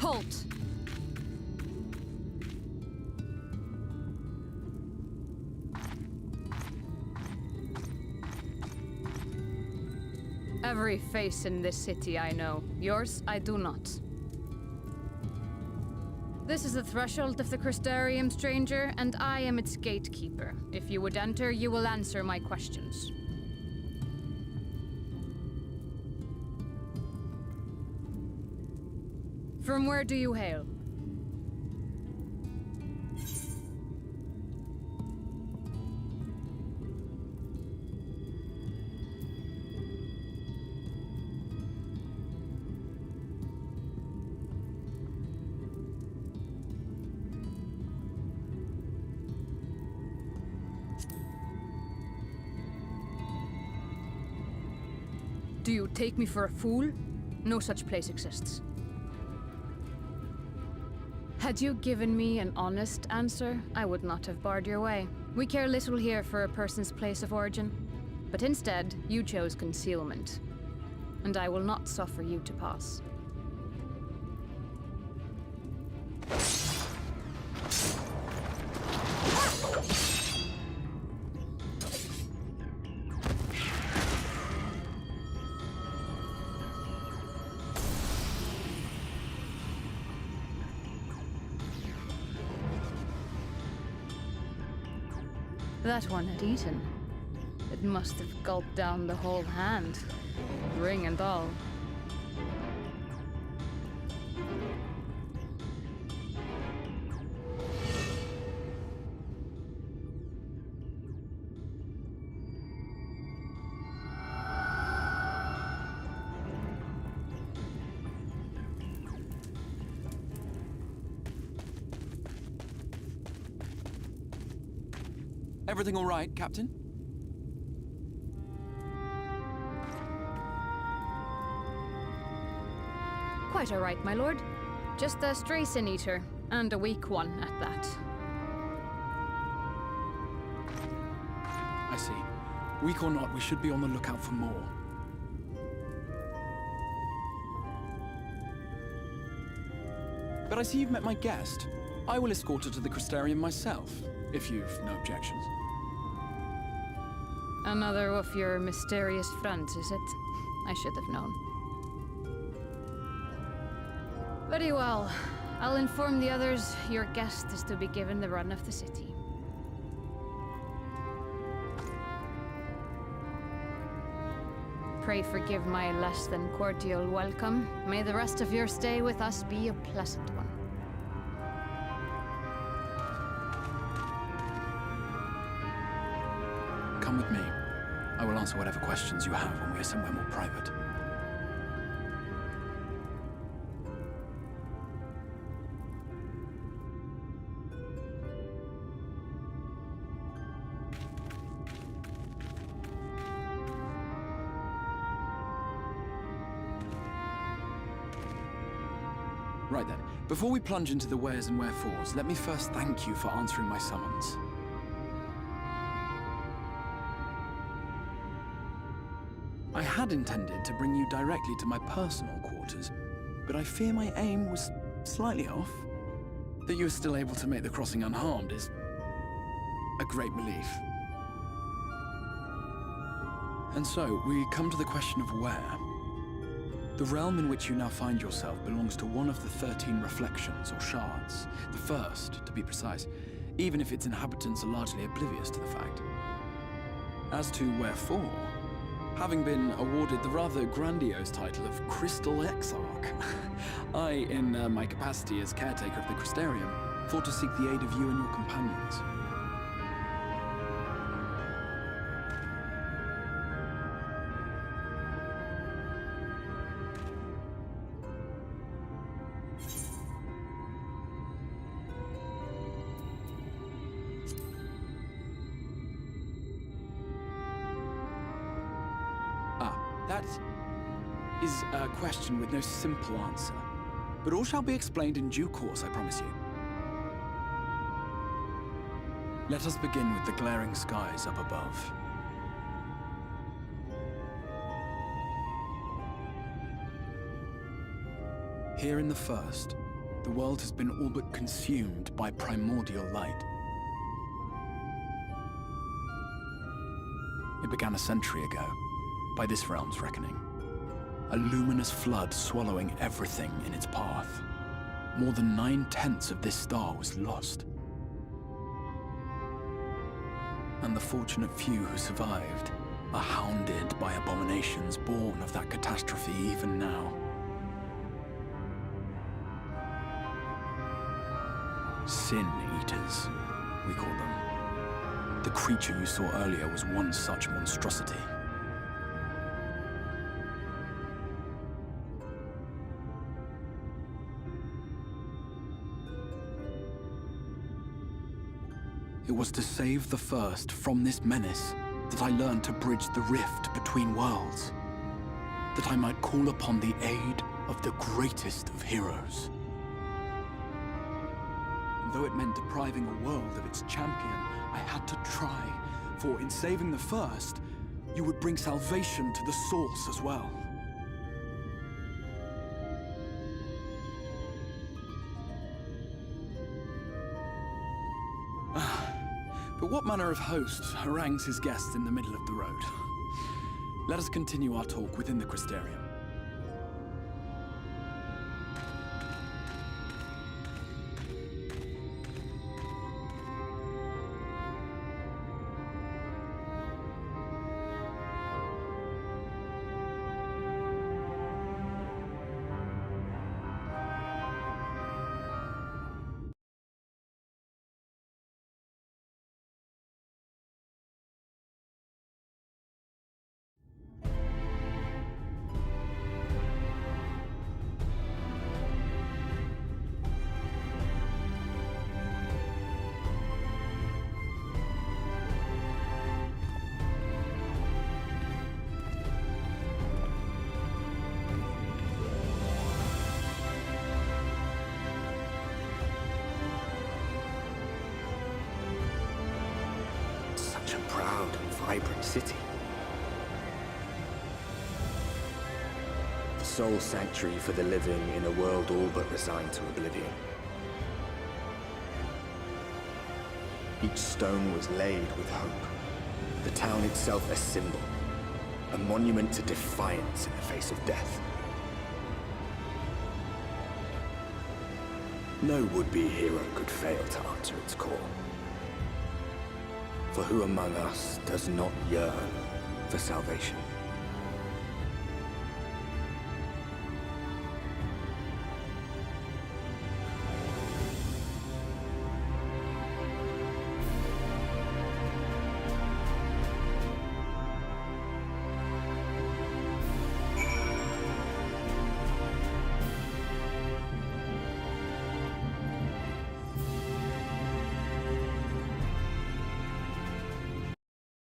Halt! Every face in this city I know. Yours, I do not. This is the threshold of the Crystarium, stranger, and I am its gatekeeper. If you would enter, you will answer my questions. From where do you hail? Do you take me for a fool? No such place exists. Had you given me an honest answer, I would not have barred your way. We care little here for a person's place of origin. But instead, you chose concealment. And I will not suffer you to pass. That one had eaten. It must have gulped down the whole hand, ring and all. Everything all right, Captain? Quite all right, my lord. Just a stray sin eater, and a weak one at that. I see. Weak or not, we should be on the lookout for more. But I see you've met my guest. I will escort her to the Crystarium myself, if you've no objections. Another of your mysterious friends, is it? I should have known. Very well. I'll inform the others your guest is to be given the run of the city. Pray forgive my less than cordial welcome. May the rest of your stay with us be a pleasant one. Come with me. I will answer whatever questions you have when we are somewhere more private. Right then, before we plunge into the wheres and wherefores, let me first thank you for answering my summons. I had intended to bring you directly to my personal quarters, but I fear my aim was slightly off. That you are still able to make the crossing unharmed is a great relief. And so, we come to the question of where. The realm in which you now find yourself belongs to one of the 13 reflections, or shards. The first, to be precise, even if its inhabitants are largely oblivious to the fact. As to wherefore, having been awarded the rather grandiose title of Crystal Exarch, I, in my capacity as caretaker of the Crystarium, thought to seek the aid of you and your companions. That is a question with no simple answer. But all shall be explained in due course, I promise you. Let us begin with the glaring skies up above. Here in the first, the world has been all but consumed by primordial light. It began a century ago, by this realm's reckoning. A luminous flood swallowing everything in its path. More than 9/10 of this star was lost. And the fortunate few who survived are hounded by abominations born of that catastrophe even now. Sin Eaters, we call them. The creature you saw earlier was one such monstrosity. It was to save the First from this menace that I learned to bridge the rift between worlds. That I might call upon the aid of the greatest of heroes. And though it meant depriving a world of its champion, I had to try, for in saving the First, you would bring salvation to the source as well. But what manner of host harangues his guests in the middle of the road? Let us continue our talk within the Crystarium. Such a proud and vibrant city. The sole sanctuary for the living in a world all but resigned to oblivion. Each stone was laid with hope. The town itself a symbol, a monument to defiance in the face of death. No would-be hero could fail to answer its call. For who among us does not yearn for salvation?